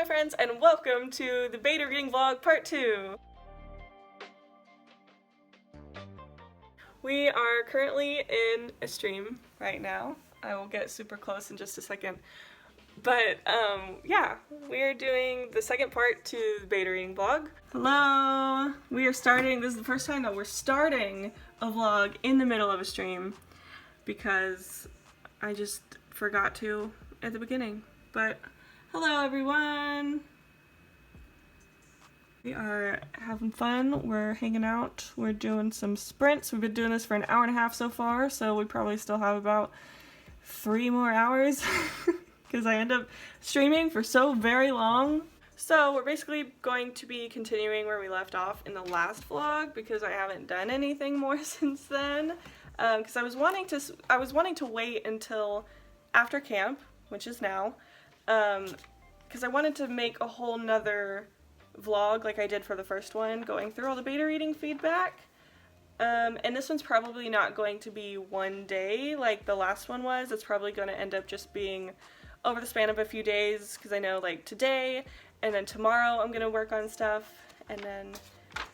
my friends, and welcome to the beta reading vlog part 2. We are currently in a stream right now. I will get super close in just a second. But yeah, we are doing the second part to the beta reading vlog. Hello! We are starting, this is the first time that we're starting a vlog in the middle of a stream because I just forgot to at the beginning. But hello everyone! We are having fun, we're hanging out, we're doing some sprints. We've been doing this for an hour and a half so far, so we probably still have about 3 more hours because I end up streaming for so very long. So we're basically going to be continuing where we left off in the last vlog because I haven't done anything more since then. Because I was wanting to wait until after camp, which is now, because I wanted to make a whole nother vlog like I did for the first one, going through all the beta reading feedback. And this one's probably not going to be one day like the last one was. It's probably going to end up just being over the span of a few days, because I know like today and then tomorrow I'm going to work on stuff, and then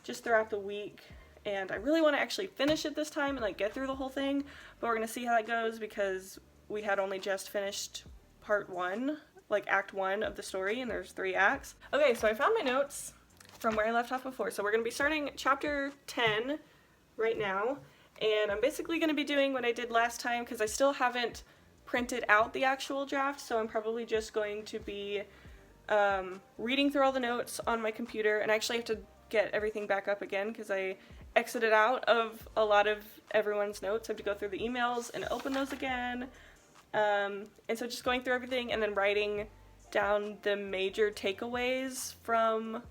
just throughout the week. And I really want to actually finish it this time and like get through the whole thing, but we're going to see how that goes because we had only just finished part 1, like act 1 of the story, and there's 3 acts. Okay, so I found my notes from where I left off before. So we're going to be starting chapter 10 right now, and I'm basically going to be doing what I did last time because I still haven't printed out the actual draft, so I'm probably just going to be reading through all the notes on my computer, and I actually have to get everything back up again because I exited out of a lot of everyone's notes. I have to go through the emails and open those again. And so just going through everything and then writing down the major takeaways from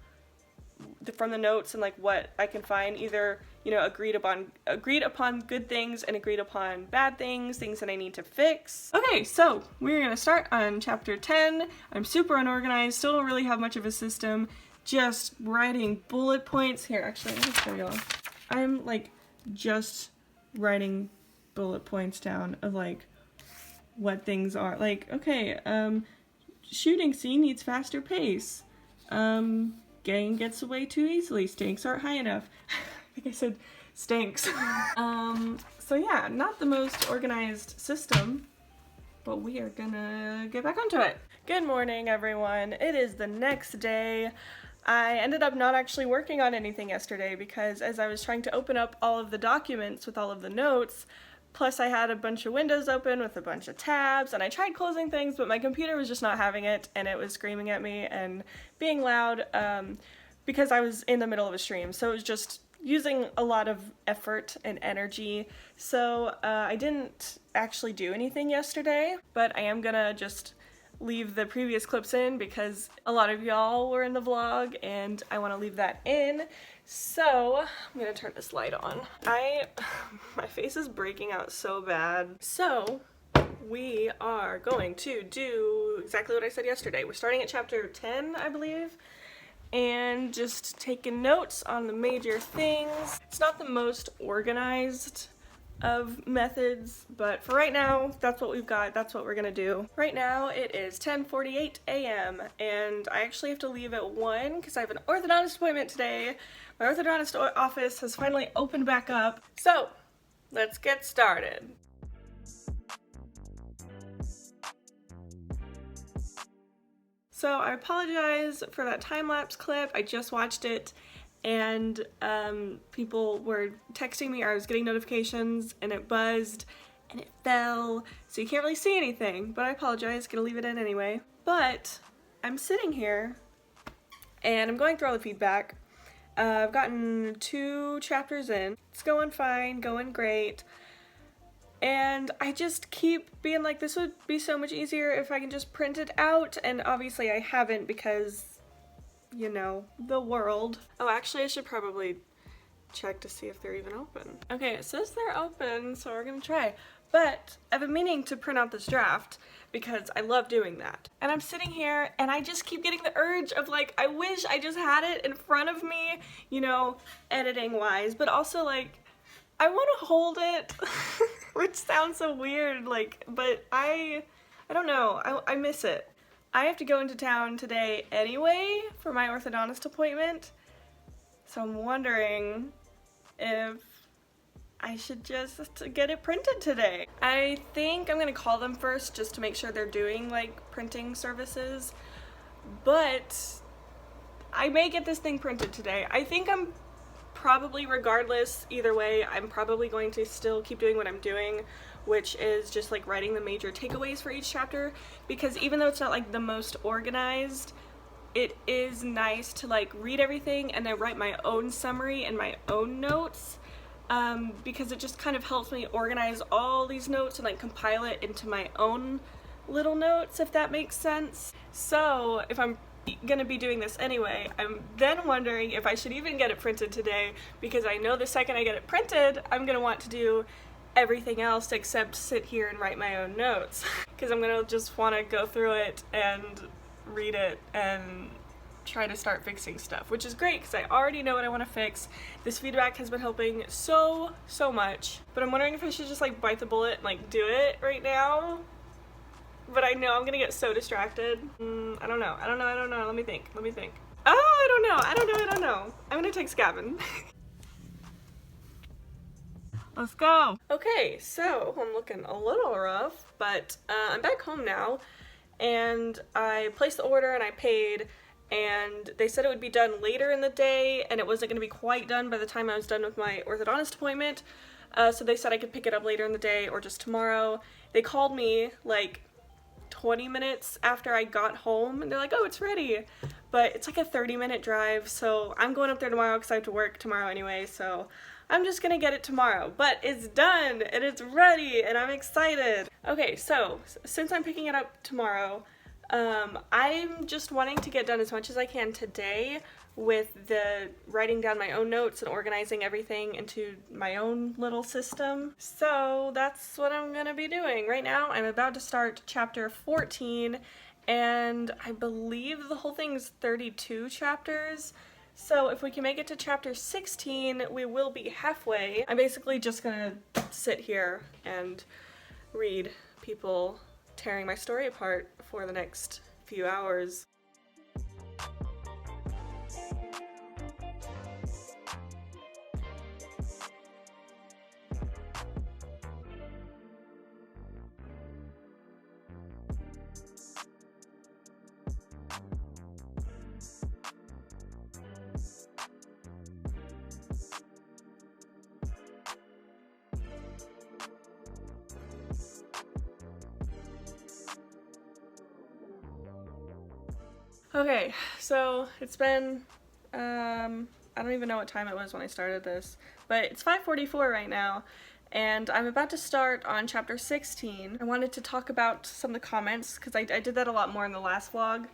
the notes and like what I can find, either, you know, agreed upon good things and agreed upon bad things that I need to fix. Okay, so we're gonna start on chapter 10. I'm super unorganized, still don't really have much of a system, just writing bullet points. Here, actually, let me show y'all. I'm like just writing bullet points down of like what things are. Like, okay, shooting scene needs faster pace. Gang gets away too easily. Stakes aren't high enough. I think I said stinks. So yeah, not the most organized system, but we are gonna get back onto it. Good morning, everyone. It is the next day. I ended up not actually working on anything yesterday because as I was trying to open up all of the documents with all of the notes, plus I had a bunch of windows open with a bunch of tabs, and I tried closing things, but my computer was just not having it, and it was screaming at me and being loud because I was in the middle of a stream, so it was just using a lot of effort and energy. So I didn't actually do anything yesterday, but I am gonna just leave the previous clips in because a lot of y'all were in the vlog and I want to leave that in. So I'm gonna turn this light on. My face is breaking out so bad. So we are going to do exactly what I said yesterday. We're starting at chapter 10, I believe, and just taking notes on the major things. It's not the most organized of methods, but for right now, that's what we've got, that's what we're gonna do. Right now it is 10:48 a.m. and I actually have to leave at 1 because I have an orthodontist appointment today. My orthodontist office has finally opened back up, so let's get started. So I apologize for that time-lapse clip. I just watched it and people were texting me, or I was getting notifications and it buzzed and it fell, so you can't really see anything, but I apologize, gonna leave it in anyway. But I'm sitting here and I'm going through all the feedback. I've gotten 2 chapters in. It's going fine, going great. And I just keep being like, this would be so much easier if I can just print it out, and obviously I haven't because, you know, the world. Oh, actually I should probably check to see if they're even open. Okay, it says they're open, so we're gonna try. But I've been meaning to print out this draft because I love doing that. And I'm sitting here and I just keep getting the urge of like, I wish I just had it in front of me, you know, editing wise, but also like, I want to hold it, which sounds so weird, like, but I don't know, I miss it. I have to go into town today anyway for my orthodontist appointment, so I'm wondering if I should just get it printed today. I think I'm gonna call them first just to make sure they're doing like printing services, but I may get this thing printed today. I think I'm probably, regardless, either way, I'm probably going to still keep doing what I'm doing, which is just like writing the major takeaways for each chapter, because even though it's not like the most organized, it is nice to like read everything and then write my own summary and my own notes, because it just kind of helps me organize all these notes and like compile it into my own little notes, if that makes sense. So if I'm gonna be doing this anyway, I'm then wondering if I should even get it printed today, because I know the second I get it printed, I'm gonna want to do everything else except sit here and write my own notes, because I'm gonna just want to go through it and read it and try to start fixing stuff, which is great because I already know what I want to fix. This feedback has been helping so much, but I'm wondering if I should just like bite the bullet and like do it right now. But I know I'm gonna get so distracted. I don't know. Let me think. Oh, I don't know. I'm gonna text Gavin. Let's go. Okay, so I'm looking a little rough, but I'm back home now, and I placed the order and I paid, and they said it would be done later in the day, and it wasn't gonna be quite done by the time I was done with my orthodontist appointment. So they said I could pick it up later in the day or just tomorrow. They called me like 20 minutes after I got home and they're like, oh, it's ready, but it's like a 30-minute drive, so I'm going up there tomorrow because I have to work tomorrow anyway, so I'm just gonna get it tomorrow. But it's done and it's ready and I'm excited. Okay, so since I'm picking it up tomorrow, I'm just wanting to get done as much as I can today with the writing down my own notes and organizing everything into my own little system. So that's what I'm gonna be doing. Right now I'm about to start chapter 14, and I believe the whole thing's 32 chapters. So if we can make it to chapter 16, we will be halfway. I'm basically just gonna sit here and read people tearing my story apart for the next few hours. Okay, so it's been, I don't even know what time it was when I started this, but it's 5:44 right now, and I'm about to start on chapter 16. I wanted to talk about some of the comments, because I did that a lot more in the last vlog,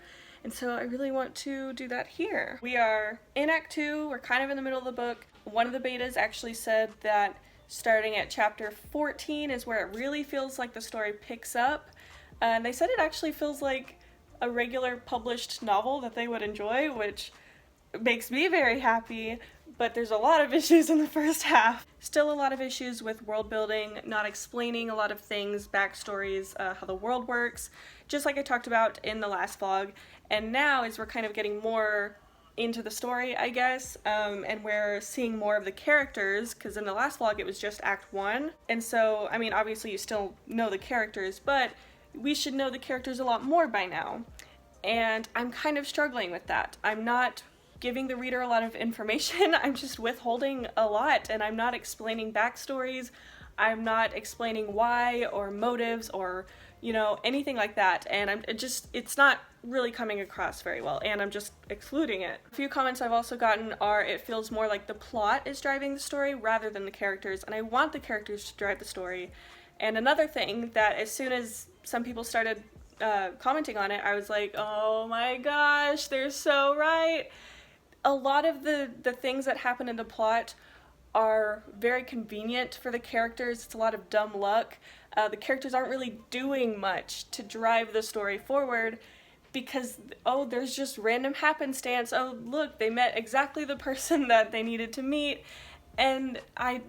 and so I really want to do that here. We are in Act 2, we're kind of in the middle of the book. One of the betas actually said that starting at chapter 14 is where it really feels like the story picks up, and they said it actually feels like a regular published novel that they would enjoy, which makes me very happy, but there's a lot of issues in the first half. Still a lot of issues with world building, not explaining a lot of things, backstories, how the world works, just like I talked about in the last vlog. And now as we're kind of getting more into the story, I guess, and we're seeing more of the characters, because in the last vlog it was just Act 1, and so, I mean, obviously you still know the characters, but we should know the characters a lot more by now, and I'm kind of struggling with that. I'm not giving the reader a lot of information, I'm just withholding a lot, and I'm not explaining backstories, I'm not explaining why, or motives, or, you know, anything like that, and it's not really coming across very well, and I'm just excluding it. A few comments I've also gotten are it feels more like the plot is driving the story rather than the characters, and I want the characters to drive the story. And another thing that as soon as some people started commenting on it, I was like, oh my gosh, they're so right. A lot of the things that happen in the plot are very convenient for the characters. It's a lot of dumb luck. The characters aren't really doing much to drive the story forward because, oh, there's just random happenstance. Oh, look, they met exactly the person that they needed to meet. and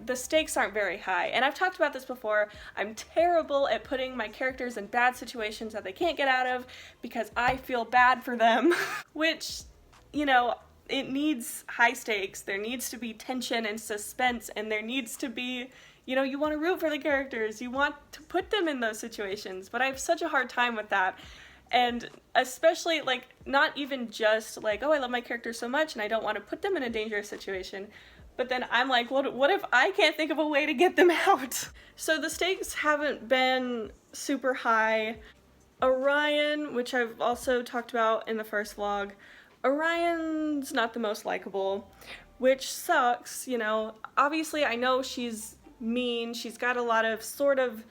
the stakes aren't very high. And I've talked about this before. I'm terrible at putting my characters in bad situations that they can't get out of because I feel bad for them, which, you know, it needs high stakes. There needs to be tension and suspense, and there needs to be, you know, you want to root for the characters. You want to put them in those situations, but I have such a hard time with that. And especially, like, not even just like, oh, I love my character so much and I don't want to put them in a dangerous situation, but then I'm like, what if I can't think of a way to get them out? So the stakes haven't been super high. Orion, which I've also talked about in the first vlog, Orion's not the most likable, which sucks, you know. Obviously, I know she's mean, she's got a lot of sort of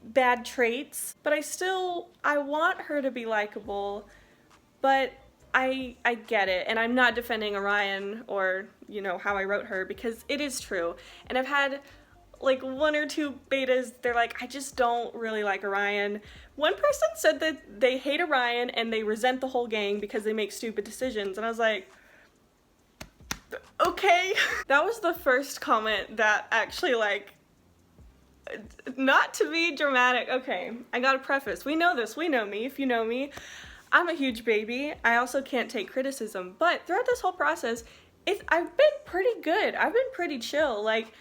bad traits, but I want her to be likable, but I get it, and I'm not defending Orion or, you know, how I wrote her, because it is true. And I've had like 1 or 2 betas, they're like, I just don't really like Orion. One person said that they hate Orion and they resent the whole gang because they make stupid decisions, and I was like, okay. That was the first comment that actually, like, not to be dramatic, okay, I gotta preface, we know this, we know me, if you know me, I'm a huge baby, I also can't take criticism, but throughout this whole process, I've been pretty good, I've been pretty chill, like,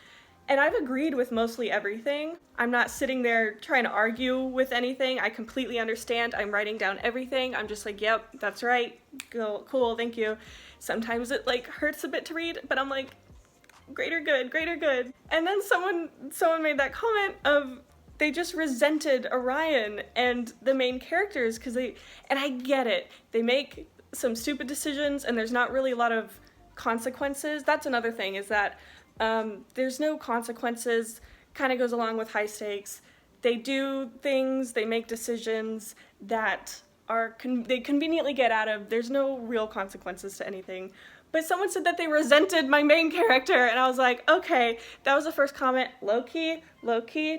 and I've agreed with mostly everything. I'm not sitting there trying to argue with anything, I completely understand, I'm writing down everything, I'm just like, yep, that's right, cool, thank you. Sometimes it, like, hurts a bit to read, but I'm like, greater good, greater good. And then someone made that comment of they just resented Orion and the main characters because and I get it, they make some stupid decisions and there's not really a lot of consequences. That's another thing, is that there's no consequences, kind of goes along with high stakes. They do things, they make decisions that they conveniently get out of. There's no real consequences to anything. But someone said that they resented my main character, and I was like, okay, that was the first comment. Low-key,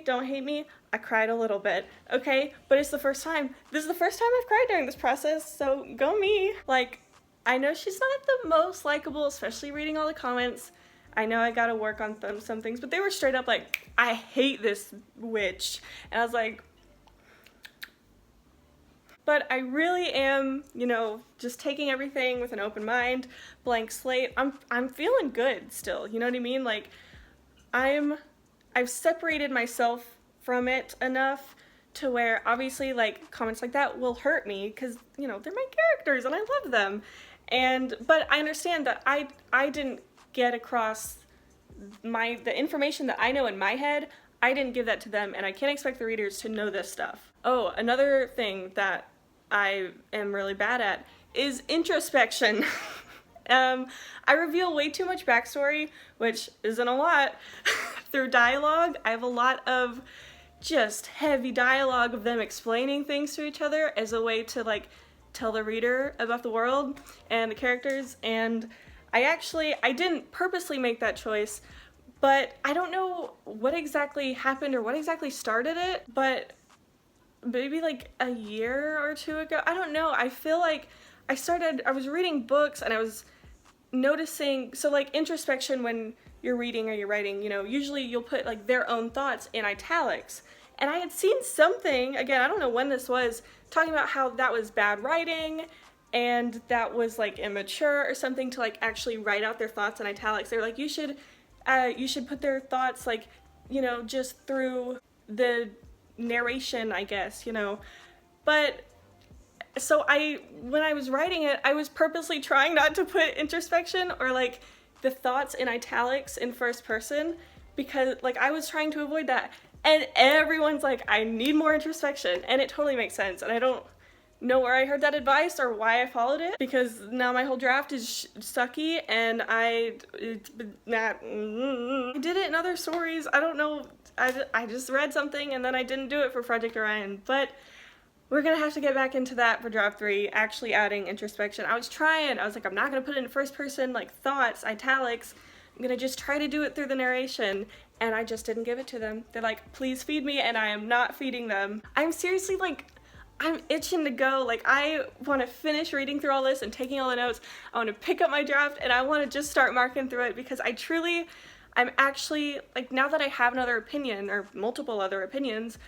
don't hate me. I cried a little bit, okay? But it's the first time. This is the first time I've cried during this process, so go me. Like, I know she's not the most likable, especially reading all the comments. I know I gotta work on some things, but they were straight up like, I hate this witch. And I was like, but I really am, you know, just taking everything with an open mind, blank slate. I'm feeling good still, you know what I mean? Like, I've separated myself from it enough to where obviously, like, comments like that will hurt me because, you know, they're my characters and I love them. But I understand that I didn't get across the information that I know in my head. I didn't give that to them, and I can't expect the readers to know this stuff. Oh, another thing that I am really bad at is introspection. I reveal way too much backstory, which isn't a lot, through dialogue. I have a lot of just heavy dialogue of them explaining things to each other as a way to, like, tell the reader about the world and the characters, and I didn't purposely make that choice, but I don't know what exactly happened or what exactly started it, but maybe like a year or 2 ago, I don't know, I feel like I was reading books and I was noticing, so like introspection when you're reading or you're writing, you know, usually you'll put like their own thoughts in italics, and I had seen something, again, I don't know when this was, talking about how that was bad writing and that was like immature or something to like actually write out their thoughts in italics. They were like, you should put their thoughts, like, you know, just through the narration, I guess, you know. But so when I was writing it, I was purposely trying not to put introspection or like the thoughts in italics in first person, because like I was trying to avoid that, and everyone's like, I need more introspection, and it totally makes sense, and I don't know where I heard that advice or why I followed it, because now my whole draft is sucky, and I did it in other stories. I don't know, I just read something and then I didn't do it for Project Orion, but we're gonna have to get back into that for draft 3, actually adding introspection. I was like, I'm not gonna put it in first person, like thoughts, italics, I'm gonna just try to do it through the narration, and I just didn't give it to them. They're like, please feed me, and I am not feeding them. I'm seriously like, I'm itching to go. Like, I want to finish reading through all this and taking all the notes. I want to pick up my draft and I want to just start marking through it because I'm actually, like, now that I have another opinion or multiple other opinions,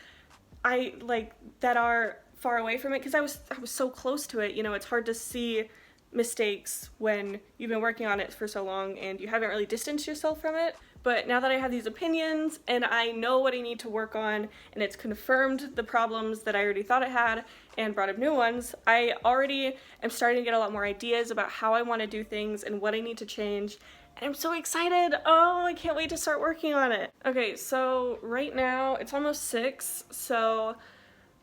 I, like, that are far away from it because I was so close to it. You know, it's hard to see mistakes when you've been working on it for so long and you haven't really distanced yourself from it. But now that I have these opinions and I know what I need to work on and it's confirmed the problems that I already thought it had and brought up new ones, I already am starting to get a lot more ideas about how I want to do things and what I need to change. And I'm so excited! Oh, I can't wait to start working on it! Okay, so right now it's almost 6, so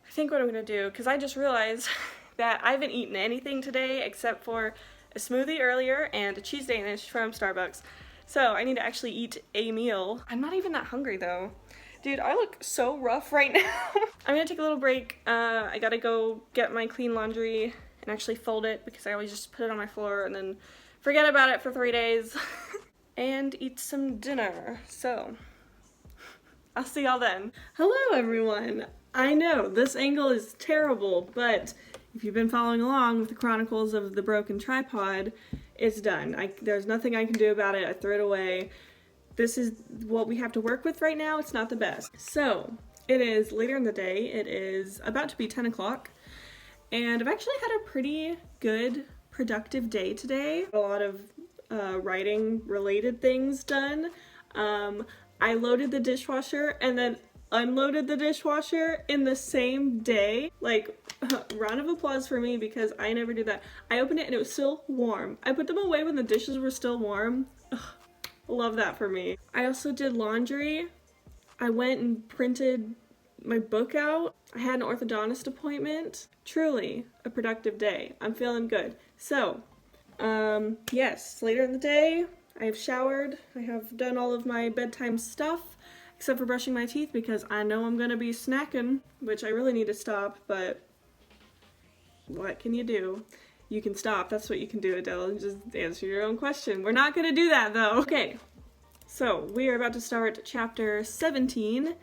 I think what I'm gonna do, because I just realized that I haven't eaten anything today except for a smoothie earlier and a cheese Danish from Starbucks. So I need to actually eat a meal. I'm not even that hungry though. Dude, I look so rough right now. I'm gonna take a little break. I gotta go get my clean laundry and actually fold it because I always just put it on my floor and then forget about it for 3 days. And eat some dinner. So, I'll see y'all then. Hello everyone! I know, this angle is terrible, but if you've been following along with the Chronicles of the Broken Tripod, it's done. There's nothing I can do about it. I threw it away. This is what we have to work with right now. It's not the best. So, it is later in the day. It is about to be 10 o'clock. And I've actually had a pretty good, productive day today. A lot of writing related things done. I loaded the dishwasher and then unloaded the dishwasher in the same day. Like, round of applause for me because I never do that. I opened it and it was still warm. I put them away when the dishes were still warm. Ugh, love that for me. I also did laundry. I went and printed my book out. I had an orthodontist appointment. Truly a productive day. I'm feeling good. So, yes, later in the day, I have showered. I have done all of my bedtime stuff, except for brushing my teeth because I know I'm gonna be snacking, which I really need to stop, but what can you do? You can stop. That's what you can do, Adele. Just answer your own question. We're not gonna do that, though. Okay, so we are about to start chapter 17,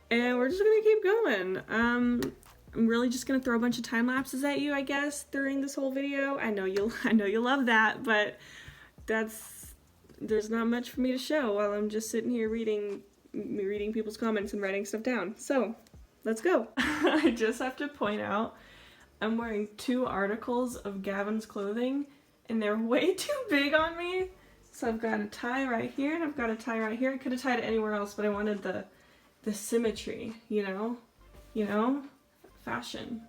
and we're just gonna keep going. I'm really just gonna throw a bunch of time lapses at you, I guess, during this whole video. I know you'll love that, but there's not much for me to show while I'm just sitting here reading people's comments and writing stuff down. So, let's go. I just have to point out I'm wearing 2 articles of Gavin's clothing and they're way too big on me. So I've got a tie right here and I've got a tie right here. I could have tied it anywhere else, but I wanted the symmetry, you know? Fashion.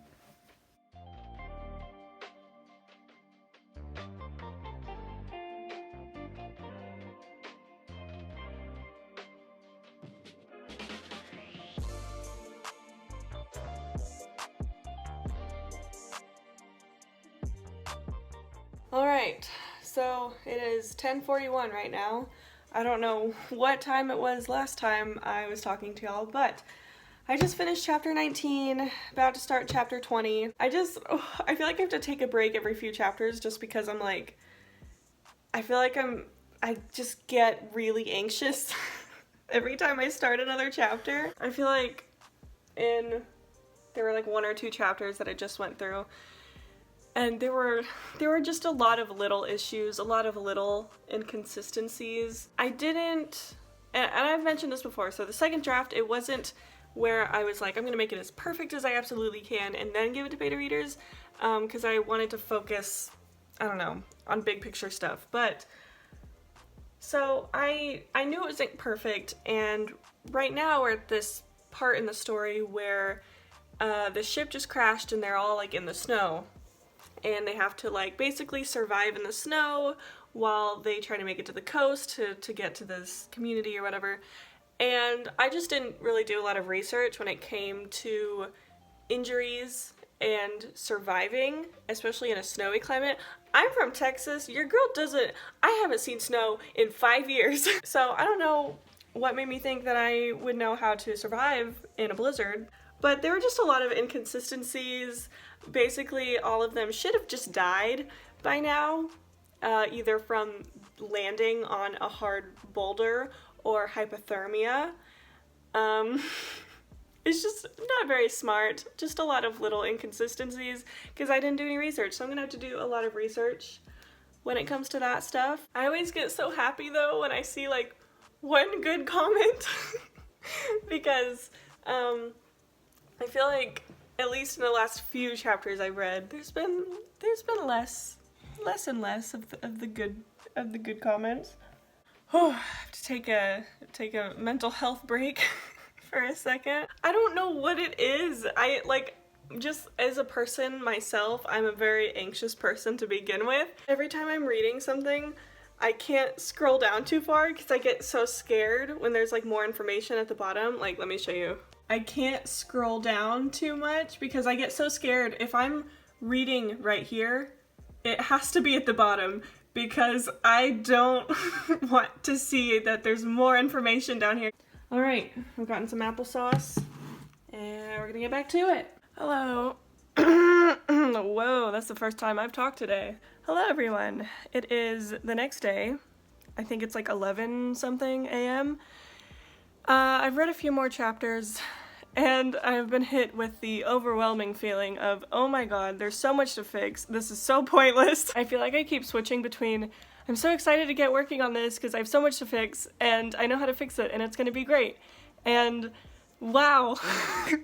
Alright, so it is 10:41 right now. I don't know what time it was last time I was talking to y'all, but I just finished chapter 19, about to start chapter 20. I feel like I have to take a break every few chapters just because I'm like, I feel like I just get really anxious every time I start another chapter. I feel like there were like 1 or 2 chapters that I just went through, and there were just a lot of little issues, a lot of little inconsistencies. And I've mentioned this before, so the second draft, it wasn't where I was like, I'm gonna make it as perfect as I absolutely can and then give it to beta readers, because I wanted to focus, I don't know, on big picture stuff. But so I knew it wasn't perfect, and right now we're at this part in the story where the ship just crashed and they're all like in the snow, and they have to like basically survive in the snow while they try to make it to the coast to get to this community or whatever. And I just didn't really do a lot of research when it came to injuries and surviving, especially in a snowy climate. I'm from Texas. Your girl I haven't seen snow in 5 years. So I don't know what made me think that I would know how to survive in a blizzard. But there were just a lot of inconsistencies. Basically, all of them should have just died by now, either from landing on a hard boulder or hypothermia. It's just not very smart. Just a lot of little inconsistencies because I didn't do any research. So I'm gonna have to do a lot of research when it comes to that stuff. I always get so happy though when I see like one good comment because I feel like at least in the last few chapters I've read, there's been less and less of the good comments. Oh, I have to take a mental health break for a second. I don't know what it is. I like, just as a person myself, I'm a very anxious person to begin with. Every time I'm reading something, I can't scroll down too far because I get so scared when there's like more information at the bottom. Like, let me show you. I can't scroll down too much because I get so scared. If I'm reading right here, it has to be at the bottom because I don't want to see that there's more information down here. All right, I've gotten some applesauce and we're gonna get back to it. Hello. Whoa, that's the first time I've talked today. Hello everyone. It is the next day. I think it's like 11 something a.m. I've read a few more chapters and I've been hit with the overwhelming feeling of, oh my god, there's so much to fix. This is so pointless. I feel like I keep switching between, I'm so excited to get working on this because I have so much to fix and I know how to fix it and it's gonna be great. And wow,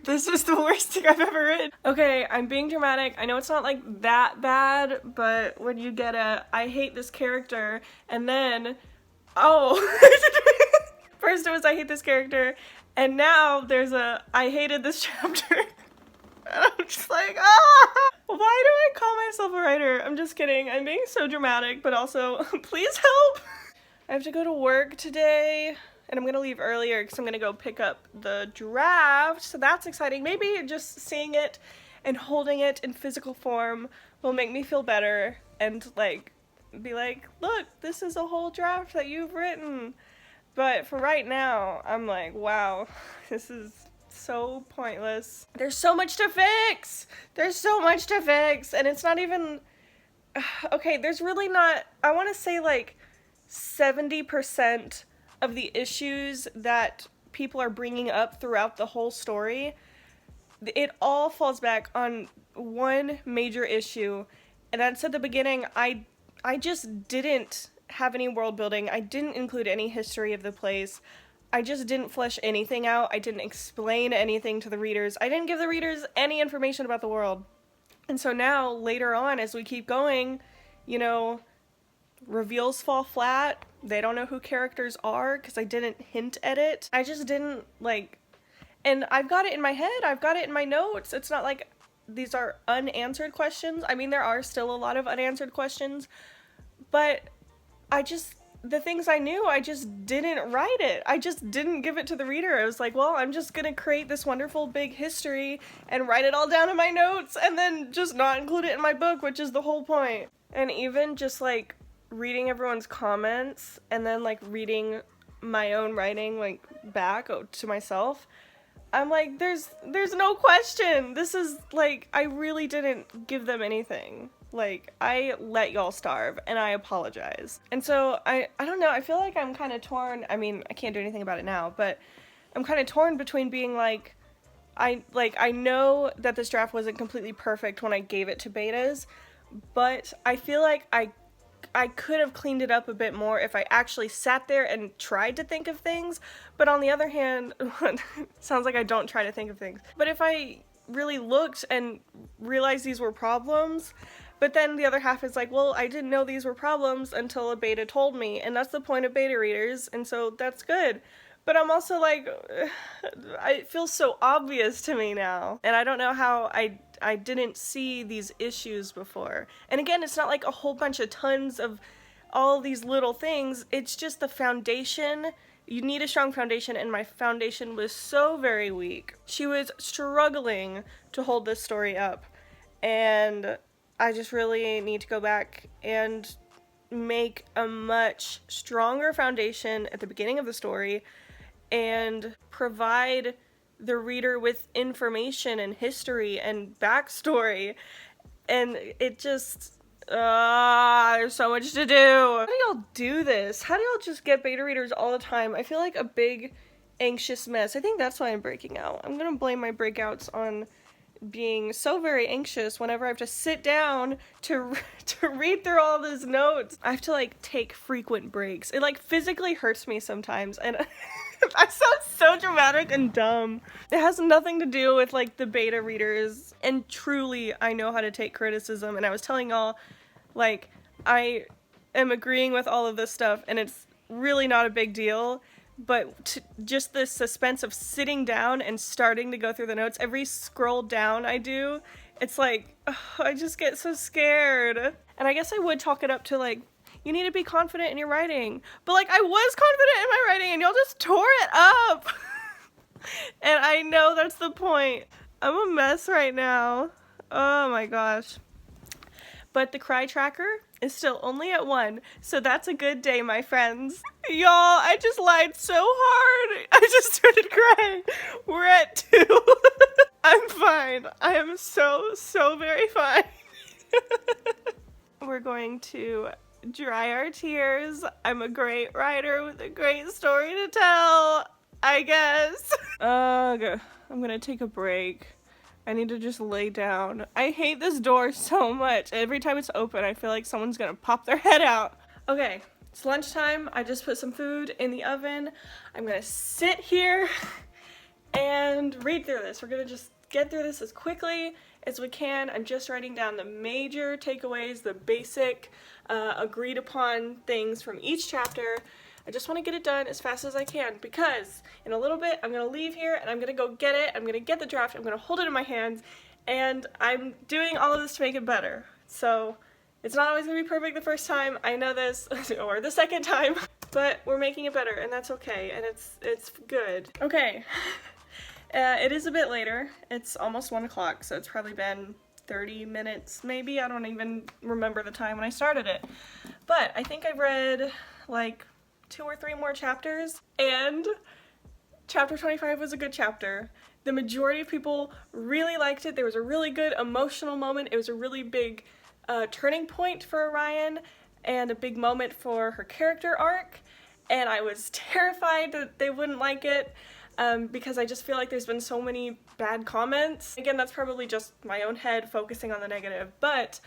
this is the worst thing I've ever read. Okay, I'm being dramatic. I know it's not like that bad, but when you get a, I hate this character, and then, oh, first it was I hate this character, and now there's a, I hated this chapter. And I'm just like, ah! Why do I call myself a writer? I'm just kidding. I'm being so dramatic, but also, please help! I have to go to work today. And I'm gonna leave earlier because I'm gonna go pick up the draft, so that's exciting. Maybe just seeing it and holding it in physical form will make me feel better and like be like, look, this is a whole draft that you've written. But for right now, I'm like, wow, this is so pointless. There's so much to fix! There's so much to fix! And it's not even, okay, there's really not, I wanna say like 70% of the issues that people are bringing up throughout the whole story, it all falls back on one major issue, and that's at the beginning. I just didn't have any world building. I didn't include any history of the place. I just didn't flesh anything out. I didn't explain anything to the readers. I didn't give the readers any information about the world. And so now, later on, as we keep going, you know, reveals fall flat. They don't know who characters are because I didn't hint at it. I just didn't, like, and I've got it in my head. I've got it in my notes. It's not like these are unanswered questions. I mean, there are still a lot of unanswered questions, but the things I knew, I just didn't write it. I just didn't give it to the reader. I was like, well, I'm just gonna create this wonderful big history and write it all down in my notes and then just not include it in my book, which is the whole point. And even just, like, reading everyone's comments and then like reading my own writing like back to myself, I'm like, there's no question. This is like, I really didn't give them anything. Like, I let y'all starve and I apologize. And so I don't know, I feel like I'm kind of torn. I mean, I can't do anything about it now, but I'm kind of torn between being like, I know that this draft wasn't completely perfect when I gave it to betas, but I feel like I could have cleaned it up a bit more if I actually sat there and tried to think of things. But on the other hand, sounds like I don't try to think of things. But if I really looked and realized these were problems, but then the other half is like, well, I didn't know these were problems until a beta told me, and that's the point of beta readers, and so that's good. But I'm also like, it feels so obvious to me now, and I don't know how I didn't see these issues before. And again, it's not like a whole bunch of tons of all these little things, it's just the foundation. You need a strong foundation, and my foundation was so very weak. She was struggling to hold this story up, and I just really need to go back and make a much stronger foundation at the beginning of the story and provide the reader with information and history and backstory. And it just, there's so much to do. How do y'all do this? How do y'all just get beta readers all the time? I feel like a big anxious mess. I think that's why I'm breaking out. I'm gonna blame my breakouts on being so very anxious whenever I have to sit down to read through all those notes. I have to like take frequent breaks. It like physically hurts me sometimes, and I sound so dramatic and dumb. It has nothing to do with like the beta readers, and truly I know how to take criticism, and I was telling y'all, like, I am agreeing with all of this stuff and it's really not a big deal. But just the suspense of sitting down and starting to go through the notes, every scroll down I do, it's like, ugh, I just get so scared. And I guess I would talk it up to like, you need to be confident in your writing. But like, I was confident in my writing and y'all just tore it up. And I know that's the point. I'm a mess right now. Oh my gosh. But the cry tracker is still only at 1, so that's a good day, my friends. Y'all, I just lied so hard. I just started crying. We're at 2. I'm fine. I am so very fine. We're going to dry our tears. I'm a great writer with a great story to tell, I guess. I'm gonna take a break. I need to just lay down. I hate this door so much. Every time it's open, I feel like someone's gonna pop their head out. Okay, it's lunchtime. I just put some food in the oven. I'm gonna sit here and read through this. We're gonna just get through this as quickly as we can. I'm just writing down the major takeaways, the basic agreed upon things from each chapter. I just want to get it done as fast as I can because in a little bit I'm going to leave here and I'm going to go get it. I'm going to get the draft. I'm going to hold it in my hands and I'm doing all of this to make it better. So it's not always going to be perfect the first time. I know this, or the second time, but we're making it better and that's okay and it's good. Okay, it is a bit later. It's almost 1 o'clock, so it's probably been 30 minutes maybe. I don't even remember the time when I started it. But I think I've read like 2 or 3 more chapters, and chapter 25 was a good chapter. The majority of people really liked it. There was a really good emotional moment. It was a really big turning point for Orion and a big moment for her character arc, and I was terrified that they wouldn't like it because I just feel like there's been so many bad comments. Again, that's probably just my own head focusing on the negative, but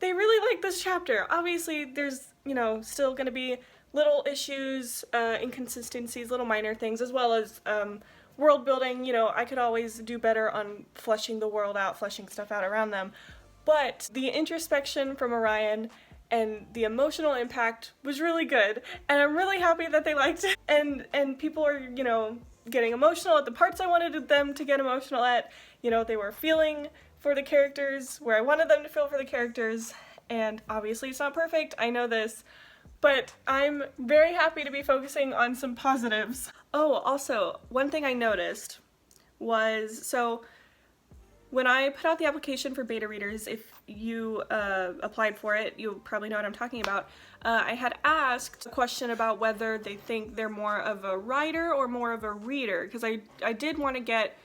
they really like this chapter. Obviously, there's, you know, still gonna be little issues, inconsistencies, little minor things, as well as world building. You know, I could always do better on fleshing the world out, fleshing stuff out around them. But the introspection from Orion and the emotional impact was really good, and I'm really happy that they liked it. And people are, you know, getting emotional at the parts I wanted them to get emotional at. You know, they were feeling for the characters where I wanted them to feel for the characters, and obviously it's not perfect, I know this, but I'm very happy to be focusing on some positives. Oh, also, one thing I noticed was, so when I put out the application for beta readers, if you applied for it, you'll probably know what I'm talking about. I had asked a question about whether they think they're more of a writer or more of a reader, because I did want to get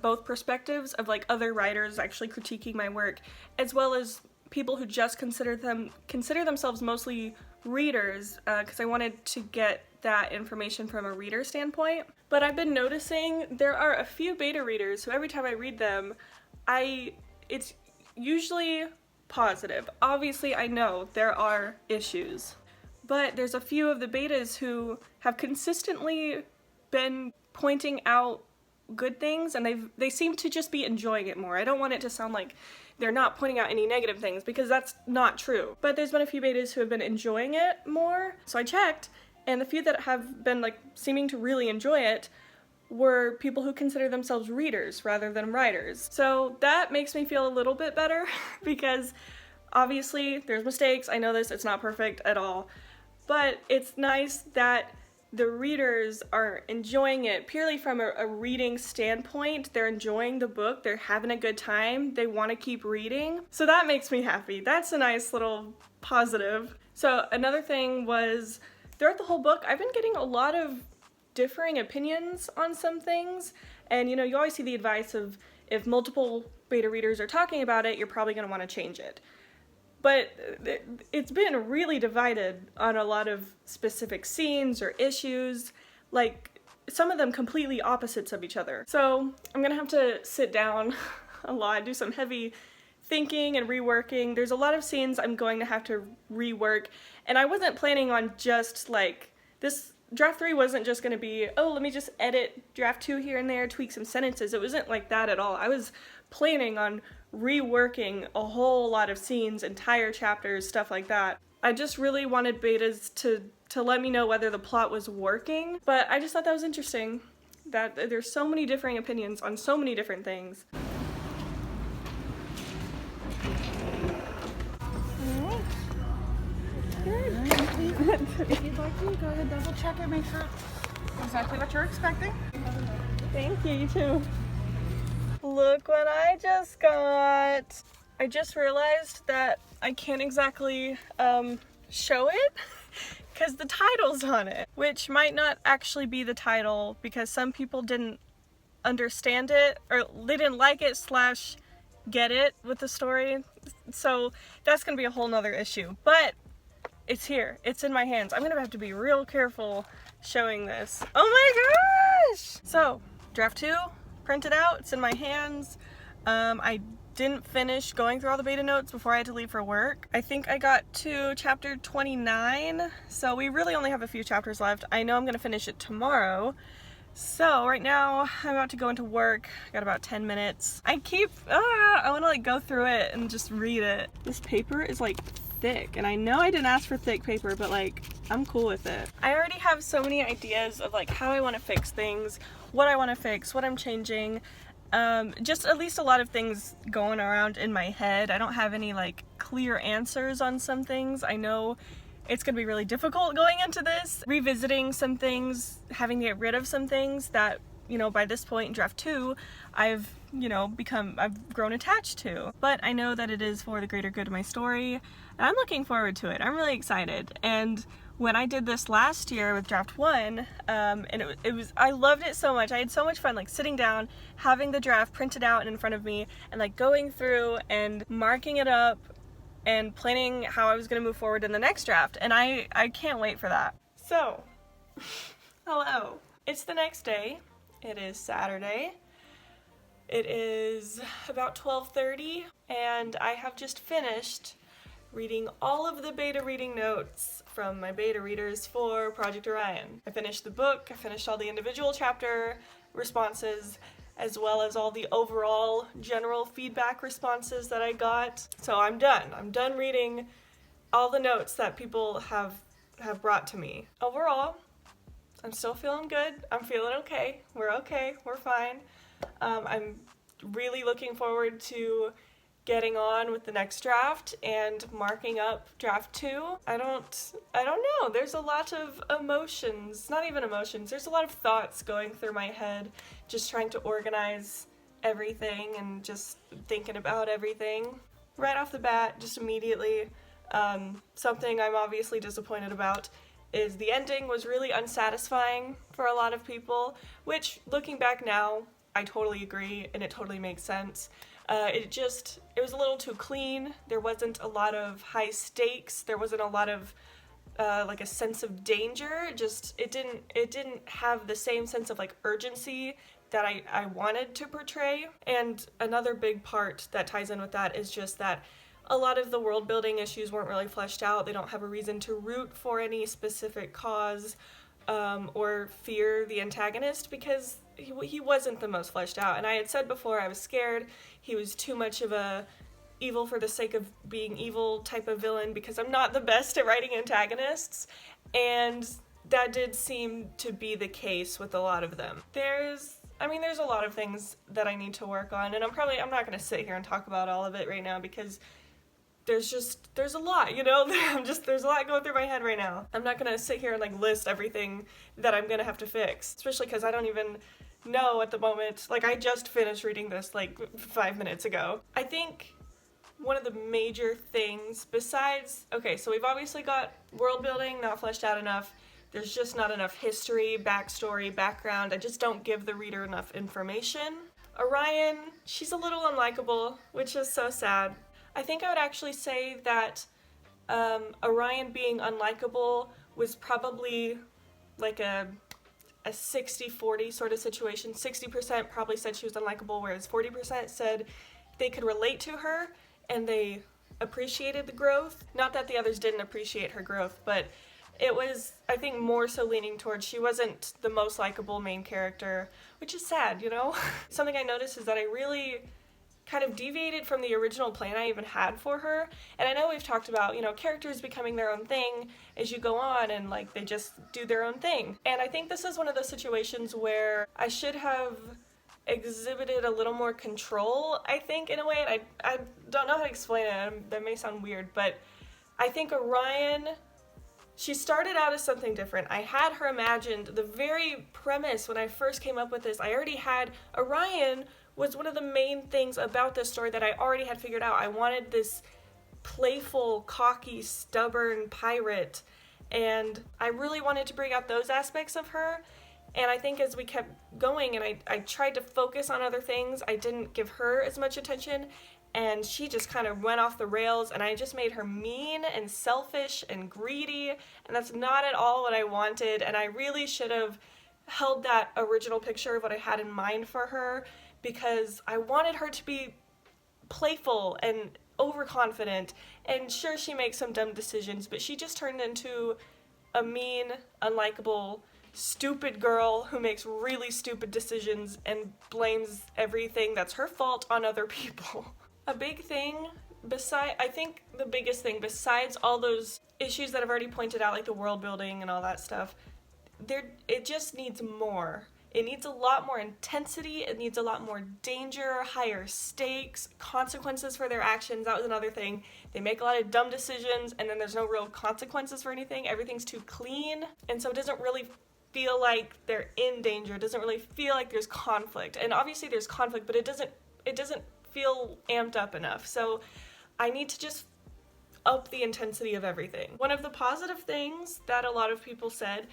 both perspectives of like other writers actually critiquing my work, as well as people who just consider themselves mostly readers, because I wanted to get that information from a reader standpoint. But I've been noticing there are a few beta readers who every time I read them, it's usually positive. Obviously, I know there are issues, but there's a few of the betas who have consistently been pointing out good things, and they seem to just be enjoying it more. I don't want it to sound like they're not pointing out any negative things, because that's not true. But there's been a few betas who have been enjoying it more, so I checked, and the few that have been like seeming to really enjoy it were people who consider themselves readers rather than writers. So that makes me feel a little bit better, because obviously there's mistakes, I know this, it's not perfect at all, but it's nice that the readers are enjoying it purely from a reading standpoint. They're enjoying the book, they're having a good time, they want to keep reading. So that makes me happy. That's a nice little positive. So another thing was, throughout the whole book, I've been getting a lot of differing opinions on some things. And you know, you always see the advice of, if multiple beta readers are talking about it, you're probably going to want to change it. But it's been really divided on a lot of specific scenes or issues. Like, some of them completely opposites of each other. So I'm gonna have to sit down a lot, do some heavy thinking and reworking. There's a lot of scenes I'm going to have to rework, and I wasn't planning on just like this. Draft 3 wasn't just going to be, oh, let me just edit draft 2 here and there, tweak some sentences. It wasn't like that at all. I was planning on reworking a whole lot of scenes, entire chapters, stuff like that. I just really wanted betas to let me know whether the plot was working, but I just thought that was interesting, that there's so many differing opinions on so many different things. If you'd like to, go ahead, double check it, make sure it's exactly what you're expecting. Thank you, you too. Look what I just got. I just realized that I can't exactly show it because the title's on it, which might not actually be the title because some people didn't understand it, or they didn't like it / get it with the story. So that's gonna be a whole nother issue, but it's here, it's in my hands. I'm gonna have to be real careful showing this. Oh my gosh! So, draft 2, printed out, it's in my hands. I didn't finish going through all the beta notes before I had to leave for work. I think I got to chapter 29, so we really only have a few chapters left. I know I'm gonna finish it tomorrow. So right now I'm about to go into work. I got about 10 minutes. I wanna like go through it and just read it. This paper is like thick, and I know I didn't ask for thick paper, but like I'm cool with it. I already have so many ideas of like how I want to fix things, what I want to fix, what I'm changing, just at least a lot of things going around in my head. I don't have any like clear answers on some things. I know it's gonna be really difficult going into this, revisiting some things, having to get rid of some things that, you know, by this point in draft 2 I've grown attached to. But I know that it is for the greater good of my story, and I'm looking forward to it. I'm really excited. And when I did this last year with draft 1, and I loved it so much. I had so much fun like sitting down, having the draft printed out in front of me, and like going through and marking it up and planning how I was gonna move forward in the next draft. And I can't wait for that. So, hello. It's the next day. It is Saturday. It is about 12:30, and I have just finished reading all of the beta reading notes from my beta readers for Project Orion. I finished the book, I finished all the individual chapter responses, as well as all the overall general feedback responses that I got. So I'm done. I'm done reading all the notes that people have brought to me. Overall, I'm still feeling good. I'm feeling okay. We're fine. I'm really looking forward to getting on with the next draft and marking up draft 2. I don't know. There's a lot of emotions, not even emotions. There's a lot of thoughts going through my head, just trying to organize everything and just thinking about everything. Right off the bat, just immediately, something I'm obviously disappointed about is the ending was really unsatisfying for a lot of people, which looking back now, I totally agree, and it totally makes sense. It was a little too clean. There wasn't a lot of high stakes. There wasn't a lot of like a sense of danger. It didn't have the same sense of like urgency that I wanted to portray. And another big part that ties in with that is just that a lot of the world building issues weren't really fleshed out. They don't have a reason to root for any specific cause or fear the antagonist, because he wasn't the most fleshed out. And I had said before I was scared he was too much of a evil for the sake of being evil type of villain, because I'm not the best at writing antagonists, and that did seem to be the case with a lot of them. There's a lot of things that I need to work on, and I'm not going to sit here and talk about all of it right now because there's a lot, you know? There's a lot going through my head right now. I'm not gonna sit here and like list everything that I'm gonna have to fix, especially because I don't even know at the moment. Like, I just finished reading this like 5 minutes ago. I think one of the major things besides, okay, so we've obviously got world building not fleshed out enough. There's just not enough history, backstory, background. I just don't give the reader enough information. Orion, she's a little unlikable, which is so sad. I think I would actually say that Orion being unlikable was probably like a a 60-40 sort of situation. 60% probably said she was unlikable, whereas 40% said they could relate to her and they appreciated the growth. Not that the others didn't appreciate her growth, but it was, I think, more so leaning towards she wasn't the most likable main character, which is sad, you know? Something I noticed is that I really kind of deviated from the original plan I even had for her. And I know we've talked about, you know, characters becoming their own thing as you go on and like they just do their own thing. And I think this is one of those situations where I should have exhibited a little more control, I think, in a way. And I don't know how to explain it. That may sound weird, but I think Orion, she started out as something different. I had her imagined, the very premise when I first came up with this, I already had Orion was one of the main things about this story that I already had figured out. I wanted this playful, cocky, stubborn pirate, and I really wanted to bring out those aspects of her. And I think as we kept going and I tried to focus on other things, I didn't give her as much attention, and she just kind of went off the rails, and I just made her mean and selfish and greedy, and that's not at all what I wanted. And I really should have held that original picture of what I had in mind for her, because I wanted her to be playful and overconfident, and sure, she makes some dumb decisions, but she just turned into a mean, unlikable, stupid girl who makes really stupid decisions and blames everything that's her fault on other people. A big thing, I think the biggest thing, besides all those issues that I've already pointed out, like the world building and all that stuff, it just needs more. It needs a lot more intensity, it needs a lot more danger, higher stakes, consequences for their actions. That was another thing. They make a lot of dumb decisions and then there's no real consequences for anything. Everything's too clean, and so it doesn't really feel like they're in danger. It doesn't really feel like there's conflict. And obviously there's conflict, but it doesn't feel amped up enough. So I need to just up the intensity of everything. One of the positive things that a lot of people said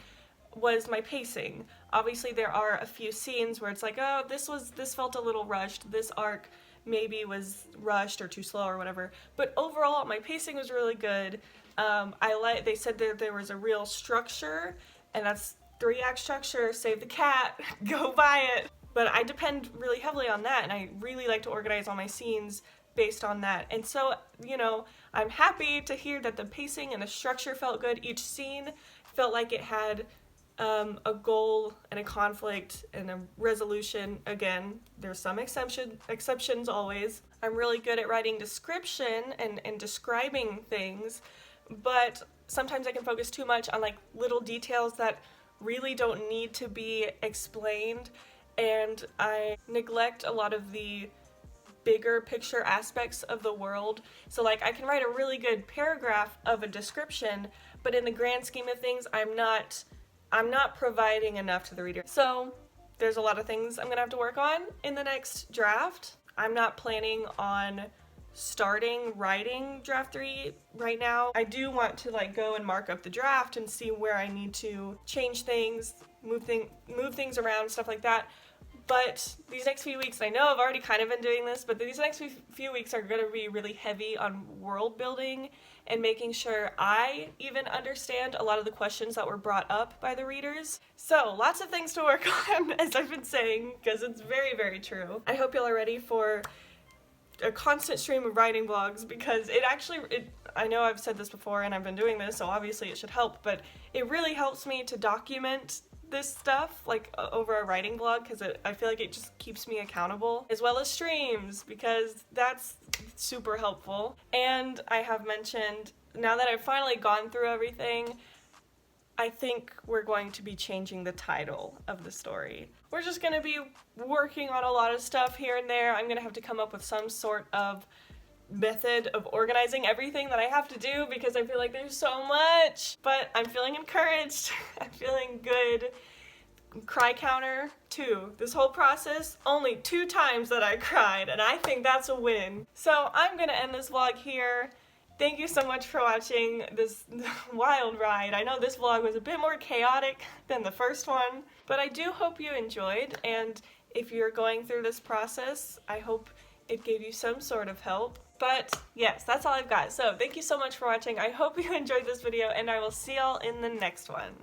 was my pacing. Obviously there are a few scenes where it's like, oh, this felt a little rushed, this arc maybe was rushed or too slow or whatever, but overall my pacing was really good. They said that there was a real structure, and that's 3-act structure, save the cat, go buy it. But I depend really heavily on that, and I really like to organize all my scenes based on that. And so, you know, I'm happy to hear that the pacing and the structure felt good. Each scene felt like it had a goal and a conflict and a resolution. Again, there's some exceptions always. I'm really good at writing description and describing things, but sometimes I can focus too much on like little details that really don't need to be explained, and I neglect a lot of the bigger picture aspects of the world. So like I can write a really good paragraph of a description, but in the grand scheme of things, I'm not providing enough to the reader. So there's a lot of things I'm gonna have to work on in the next draft. I'm not planning on starting writing draft 3 right now. I do want to like go and mark up the draft and see where I need to change things, move things around, stuff like that. But these next few weeks, I know I've already kind of been doing this, but these next few weeks are going to be really heavy on world building and making sure I even understand a lot of the questions that were brought up by the readers. So lots of things to work on, as I've been saying, because it's very, very true. I hope y'all are ready for a constant stream of writing vlogs, because I know I've said this before and I've been doing this, so obviously it should help, but it really helps me to document this stuff like over a writing vlog, because I feel like it just keeps me accountable, as well as streams, because that's super helpful. And I have mentioned, now that I've finally gone through everything, I think we're going to be changing the title of the story. We're just going to be working on a lot of stuff here and there. I'm going to have to come up with some sort of method of organizing everything that I have to do, because I feel like there's so much. But I'm feeling encouraged. I'm feeling good. Cry counter 2. This whole process, only 2 times that I cried, and I think that's a win. So I'm going to end this vlog here. Thank you so much for watching this wild ride. I know this vlog was a bit more chaotic than the first one, but I do hope you enjoyed, and if you're going through this process, I hope it gave you some sort of help. But yes, that's all I've got. So thank you so much for watching. I hope you enjoyed this video, and I will see y'all in the next one.